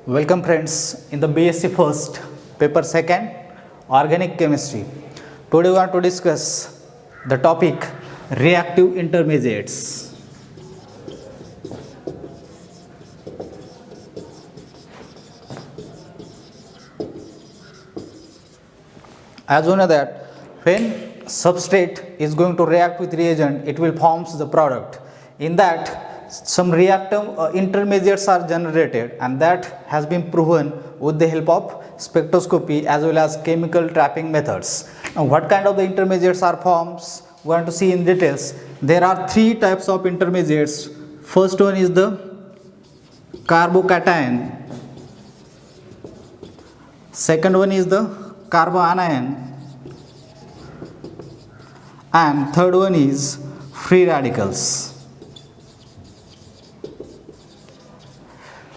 Welcome friends in the BSc first, paper second, organic chemistry. Today we want to discuss the topic reactive intermediates. As we know that when substrate is going to react with reagent, it will forms the product. In that some reactive intermediates are generated, and that has been proven with the help of spectroscopy as well as chemical trapping methods. Now what kind of the intermediates are forms? We want to see in details. There are three types of intermediates. First one is the carbocation. Second one is the carbanion, and third one is free radicals.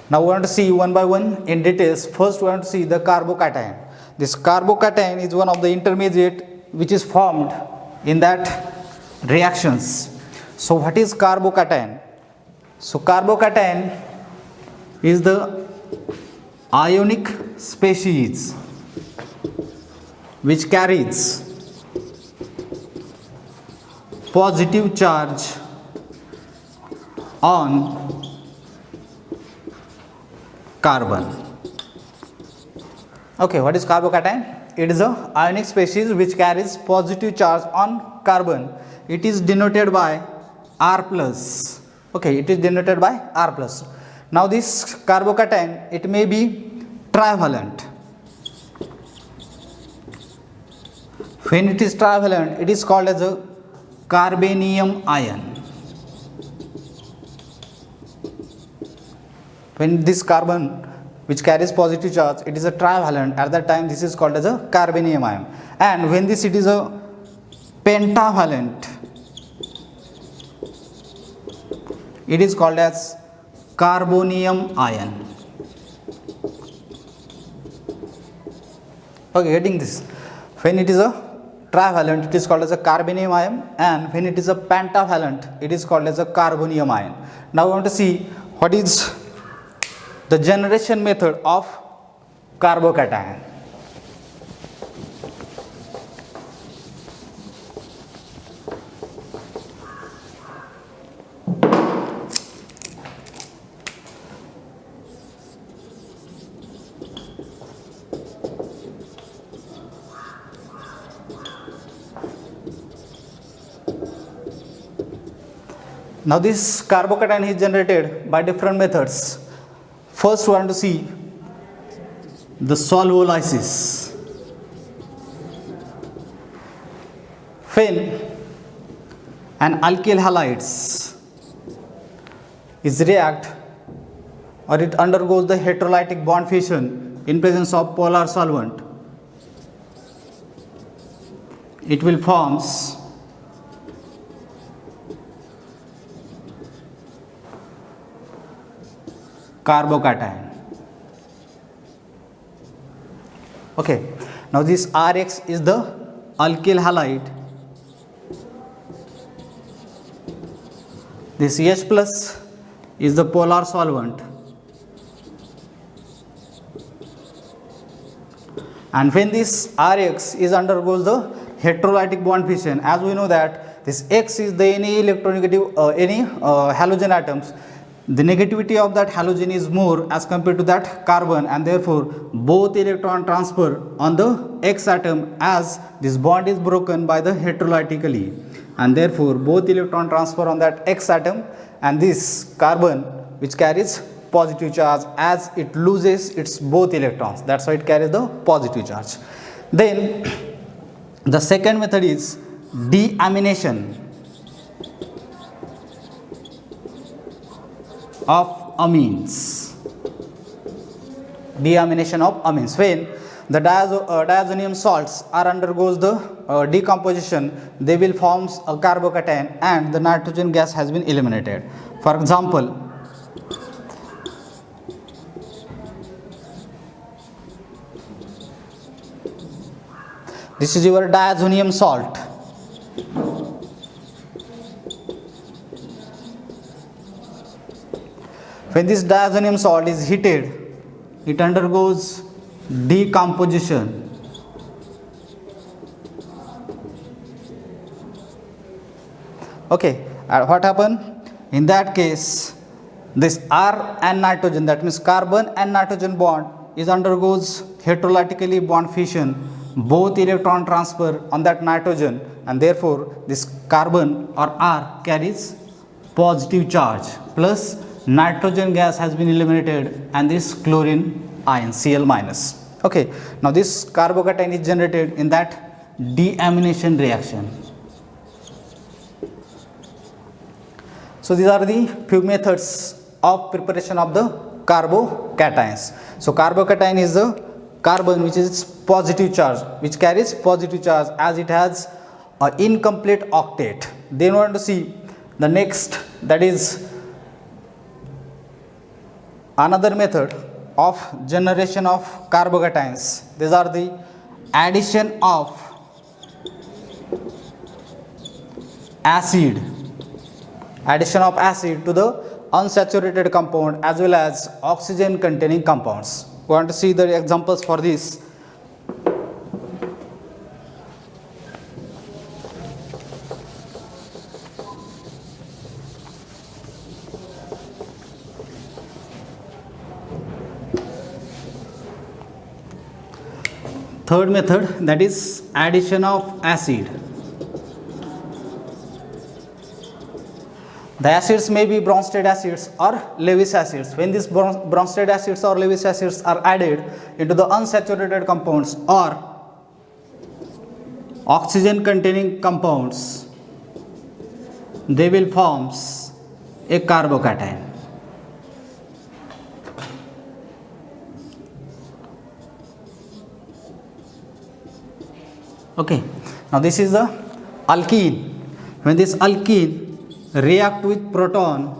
Now we want to see one by one in details. First we want to see the carbocation. This carbocation is one of the intermediate which is formed in that reactions. So what is carbocation? So carbocation is the ionic species which carries positive charge on carbon. Okay, what is carbocation? It is a ionic species which carries positive charge on carbon. It is denoted by R plus. Okay, it is denoted by R plus. Now this carbocation, it may be trivalent. When it is trivalent, it is called as a carbanium ion. When this carbon which carries positive charge, it is a trivalent, at that time this is called as a carbanium ion. And when this it is a pentavalent, it is called as carbonium ion. Okay, getting this? When it is a trivalent, it is called as a carbanium ion, and when it is a pentavalent, it is called as a carbonium ion. Now we want to see what is the generation method of carbocation. Now this carbocation is generated by different methods. First we want to see the solvolysis. When an alkyl halides is react or it undergoes the heterolytic bond fission in presence of polar solvent, it will forms carbocation. Okay, now this Rx is the alkyl halide, this H plus is the polar solvent, and when this Rx is undergoes the heterolytic bond fission, as we know that this X is the any electronegative halogen atoms, the negativity of that halogen is more as compared to that carbon, and therefore both electron transfer on the X atom as this bond is broken by the heterolytically, and therefore both electron transfer on that X atom, and this carbon which carries positive charge as it loses its both electrons, that's why it carries the positive charge. Then the second method is deamination of amines. Deamination of amines. When the diazonium salts are undergoes the decomposition, they will form a carbocation and the nitrogen gas has been eliminated. For example, this is your diazonium salt. When this diazonium salt is heated, it undergoes decomposition. Okay, and what happen? In that case, this R and nitrogen, that means carbon and nitrogen bond, is undergoes heterolytically bond fission, both electron transfer on that nitrogen, and therefore this carbon or R carries positive charge, plus nitrogen gas has been eliminated and this chlorine ion Cl minus. Okay, now this carbocation is generated in that deamination reaction. So these are the few methods of preparation of the carbocations. So carbocation is the carbon which is positive charge, which carries positive charge as it has an incomplete octet. Then we want to see the next, that is another method of generation of carbocations. These are the addition of acid to the unsaturated compound as well as oxygen containing compounds. We want to see the examples for this. Third method, that is addition of acid. The acids may be Bronsted acids or Lewis acids. When these Bronsted acids or Lewis acids are added into the unsaturated compounds or oxygen containing compounds, they will form a carbocation. Okay, now this is the alkene. When this alkene react with proton,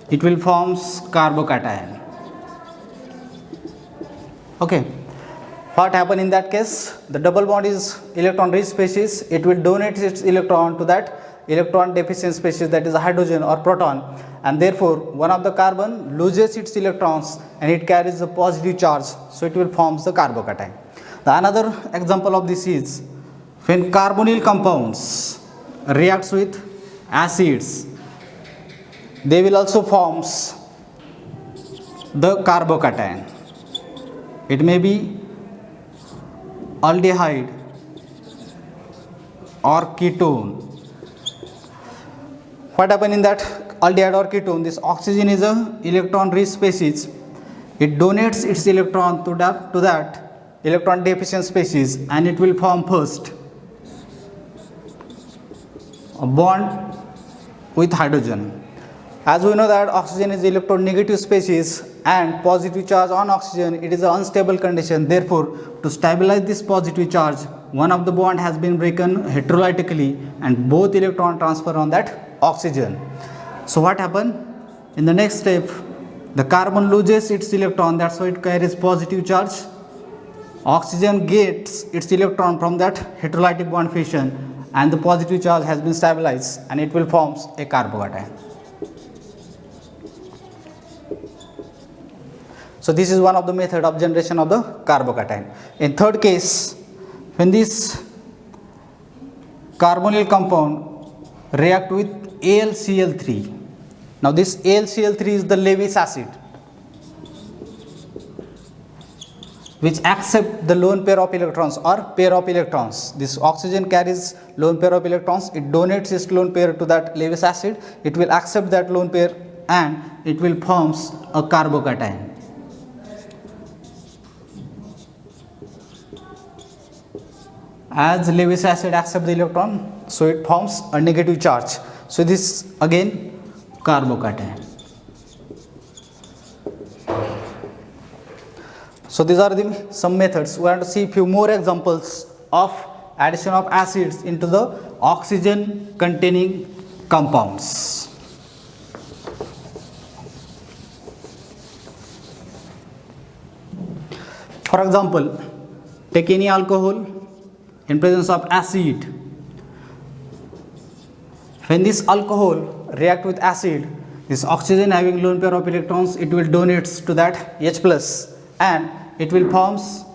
it will form carbocation. Okay, what happen in that case? The double bond is electron rich species, it will donate its electron to that electron deficient species, that is hydrogen or proton, and therefore one of the carbon loses its electrons and it carries a positive charge, so it will form the carbocation. The another example of this is when carbonyl compounds reacts with acids, they will also form the carbocation. It may be aldehyde or ketone. What happen in that aldehyde or ketone? This oxygen is a electron rich species, it donates its electron to that electron deficient species and it will form first a bond with hydrogen. As we know that oxygen is electronegative species and positive charge on oxygen, it is an unstable condition. Therefore, to stabilize this positive charge, one of the bond has been broken heterolytically and both electron transfer on that oxygen. So what happen? In the next step, the carbon loses its electron, that's why it carries positive charge. Oxygen gets its electron from that heterolytic bond fission and the positive charge has been stabilized and it will form a carbocation. So this is one of the method of generation of the carbocation. In third case, when this carbonyl compound react with AlCl3. Now this AlCl3 is the Lewis acid, which accept the lone pair of electrons or pair of electrons. This oxygen carries lone pair of electrons, it donates its lone pair to that Lewis acid, it will accept that lone pair and it will forms a carbocation. As Lewis acid accept the electron, so it forms a negative charge. So this again carbocation. So these are some methods. We want to see few more examples of addition of acids into the oxygen containing compounds. For example, take any alcohol in presence of acid. When this alcohol react with acid, this oxygen having lone pair of electrons, it will donates to that H plus, and it will forms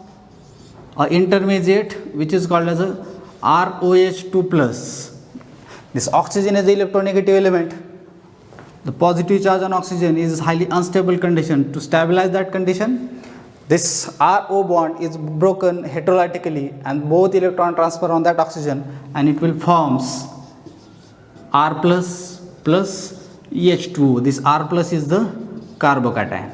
a intermediate which is called as a ROH2 plus. This oxygen is the electronegative element. The positive charge on oxygen is highly unstable condition. To stabilize that condition, this RO bond is broken heterolytically and both electron transfer on that oxygen, and it will forms R plus plus EH2O. This R plus is the carbocation.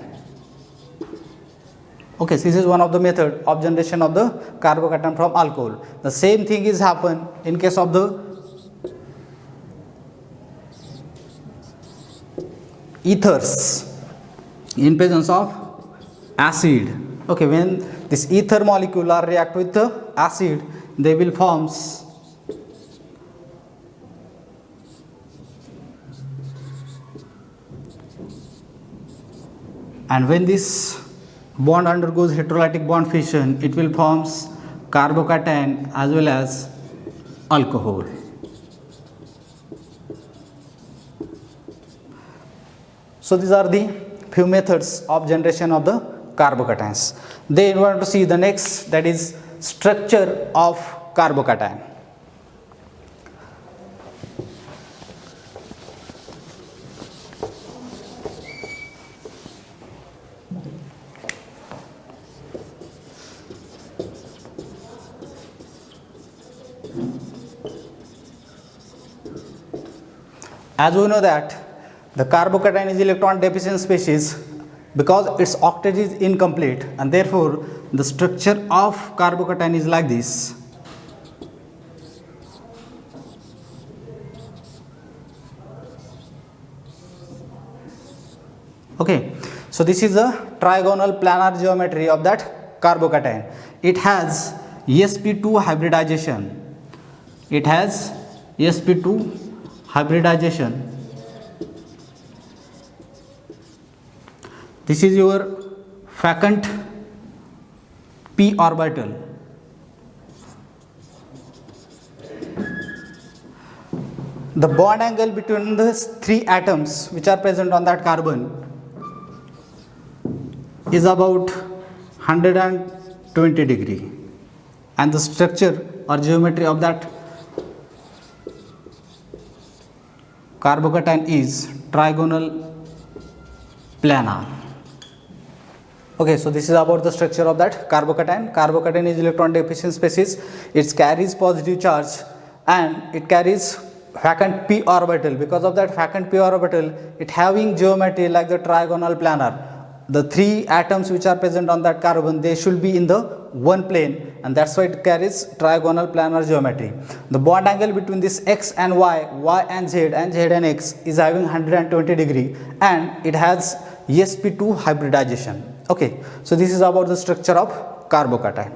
Okay, so this is one of the method of generation of the carbocation from alcohol. The same thing is happen in case of the ethers in presence of acid. Okay, when this ether molecule are react with the acid, they will forms and when this bond undergoes heterolytic bond fission, it will forms carbocation as well as alcohol. So these are the few methods of generation of the carbocations. Then we want to see the next, that is structure of carbocation. As we know that the carbocation is electron deficient species because its octet is incomplete, and therefore the structure of carbocation is like this. Okay, so this is a trigonal planar geometry of that carbocation. It has sp2 hybridization. It has sp2 hybridization. This is your vacant p orbital. The bond angle between the three atoms which are present on that carbon is about 120 degree, and the structure or geometry of that carbocation is trigonal planar. Okay, so this is about the structure of that carbocation. Carbocation is electron deficient species. It carries positive charge and it carries vacant p orbital. Because of that vacant p orbital, it having geometry like the trigonal planar. The three atoms which are present on that carbon, they should be in the one plane, and that's why it carries trigonal planar geometry. The bond angle between this x and y and z and x is having 120 degree, and it has sp2 hybridization. Okay, so this is about the structure of carbocation.